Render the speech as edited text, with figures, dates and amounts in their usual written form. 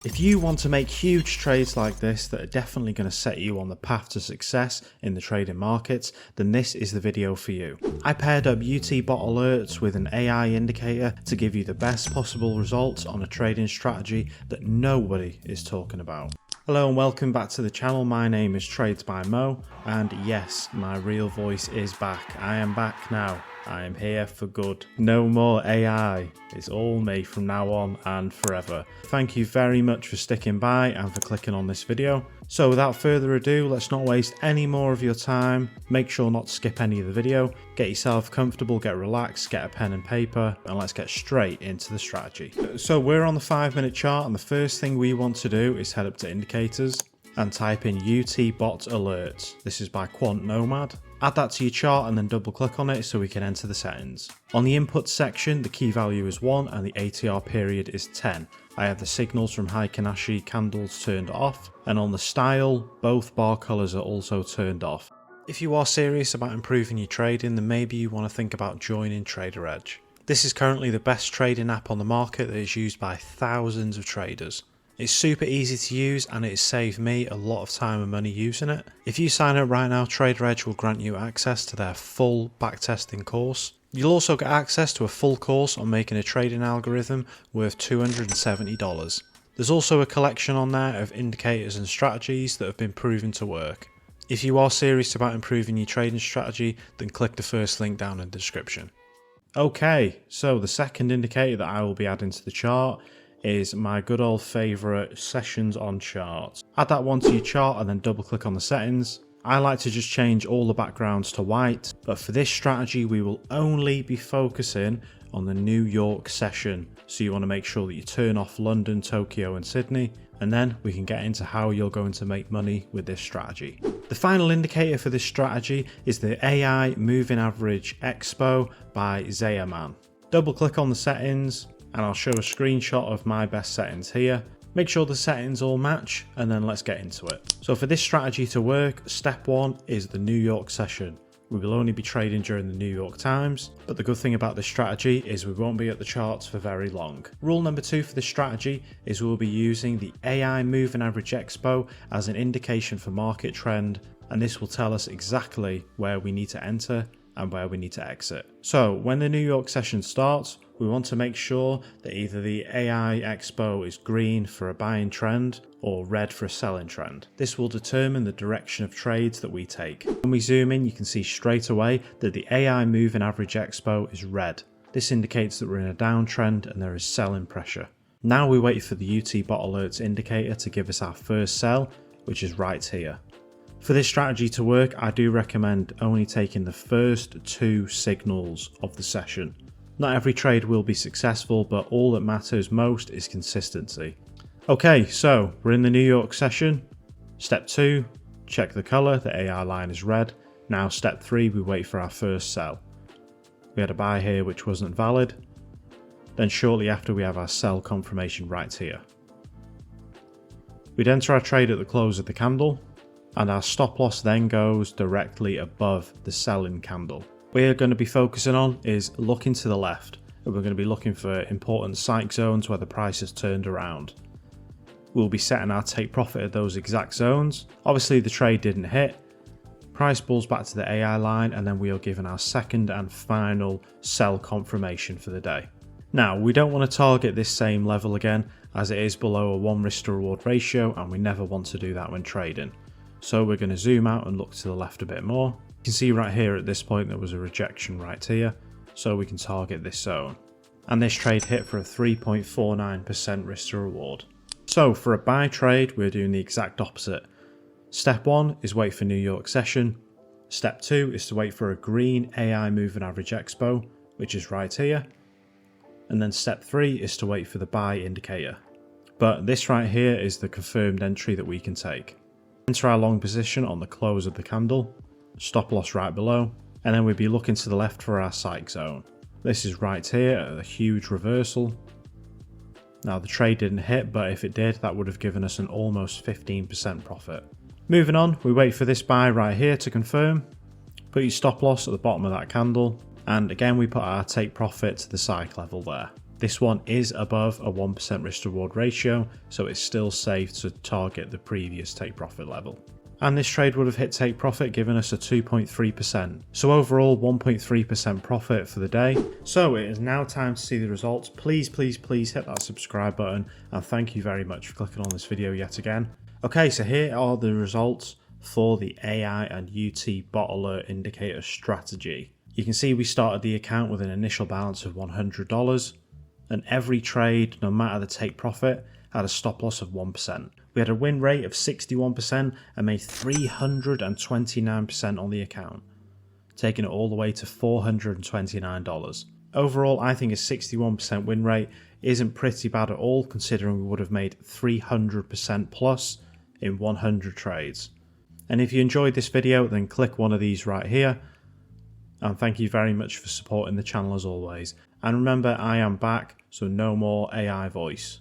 If you want to make huge trades like this that are definitely going to set you on the path to success in the trading markets, then this is the video for you. I paired up UT bot alerts with an AI indicator to give you the best possible results on a trading strategy that nobody is talking about. Hello and welcome back to the channel. My name is Trades by Mo, and yes, my real voice is back. I am back now. I am here for good. No more AI. It's all me from now on and forever. Thank you very much for sticking by and for clicking on this video. So without further ado, let's not waste any more of your time. Make sure not to skip any of the video. Get yourself comfortable, get relaxed, get a pen and paper, and let's get straight into the strategy. So we're on the 5-minute chart, and the first thing we want to do is head up to indicators and type in UT bot alerts. This is by Quant Nomad. Add that to your chart and then double click on it so we can enter the settings. On the input section, the key value is 1 and the ATR period is 10. I have the signals from Heikin-Ashi candles turned off, and on the style, both bar colours are also turned off. If you are serious about improving your trading, then maybe you want to think about joining Trader Edge. This is currently the best trading app on the market that is used by thousands of traders. It's super easy to use and it has saved me a lot of time and money using it. If you sign up right now, Trader Edge will grant you access to their full backtesting course. You'll also get access to a full course on making a trading algorithm worth $270. There's also a collection on there of indicators and strategies that have been proven to work. If you are serious about improving your trading strategy, then click the first link down in the description. Okay, so the second indicator that I will be adding to the chart is my good old favourite sessions on charts. Add that one to your chart and then double click on the settings. I like to just change all the backgrounds to white, but for this strategy we will only be focusing on the New York session. So you want to make sure that you turn off London, Tokyo and Sydney, and then we can get into how you're going to make money with this strategy. The final indicator for this strategy is the AI Moving Average Expo by Zayaman. Double click on the settings and I'll show a screenshot of my best settings here. Make sure the settings all match and then let's get into it. So for this strategy to work, step 1 is the New York session. We will only be trading during the New York Times, but the good thing about this strategy is we won't be at the charts for very long. Rule number 2 for this strategy is we'll be using the AI Moving Average Expo as an indication for market trend, and this will tell us exactly where we need to enter and where we need to exit. So when the New York session starts, we want to make sure that either the AI Expo is green for a buying trend or red for a selling trend. This will determine the direction of trades that we take. When we zoom in, you can see straight away that the AI Moving Average Expo is red. This indicates that we're in a downtrend and there is selling pressure. Now we wait for the UT bot alerts indicator to give us our first sell, which is right here. For this strategy to work, I do recommend only taking the first 2 signals of the session. Not every trade will be successful, but all that matters most is consistency. Okay, so we're in the New York session. Step 2, check the colour, the AI line is red. Now step 3, we wait for our first sell. We had a buy here which wasn't valid. Then shortly after we have our sell confirmation right here. We'd enter our trade at the close of the candle, and our stop loss then goes directly above the selling candle. What we're going to be focusing on is looking to the left, and we're going to be looking for important psych zones where the price has turned around. We'll be setting our take profit at those exact zones. Obviously the trade didn't hit, price pulls back to the AI line, and then we are given our second and final sell confirmation for the day. Now we don't want to target this same level again, as it is below a 1 risk to reward ratio and we never want to do that when trading. So we're going to zoom out and look to the left a bit more. You can see right here at this point there was a rejection right here, so we can target this zone. And this trade hit for a 3.49% risk to reward. So for a buy trade, we're doing the exact opposite. Step 1 is wait for New York session. Step 2 is to wait for a green AI Moving Average Expo, which is right here. And then step 3 is to wait for the buy indicator. But this right here is the confirmed entry that we can take. Enter our long position on the close of the candle. Stop loss right below, and then we'd be looking to the left for our psych zone. This is right here at a huge reversal. Now the trade didn't hit, but if it did, that would have given us an almost 15% profit. Moving on, we wait for this buy right here to confirm. Put your stop loss at the bottom of that candle, and again we put our take profit to the psych level there. This one is above a 1% risk to reward ratio, so it's still safe to target the previous take profit level. And this trade would have hit take profit, giving us a 2.3%. So overall 1.3% profit for the day. So it is now time to see the results. Please hit that subscribe button, and thank you very much for clicking on this video yet again. Okay, so here are the results for the AI and UT bot alert indicator strategy. You can see we started the account with an initial balance of $100, and every trade, no matter the take profit, had a stop loss of 1%. We had a win rate of 61% and made 329% on the account, taking it all the way to $429. Overall, I think a 61% win rate isn't pretty bad at all, considering we would have made 300% plus in 100 trades. And if you enjoyed this video, then click one of these right here. And thank you very much for supporting the channel as always. And remember, I am back, so no more AI voice.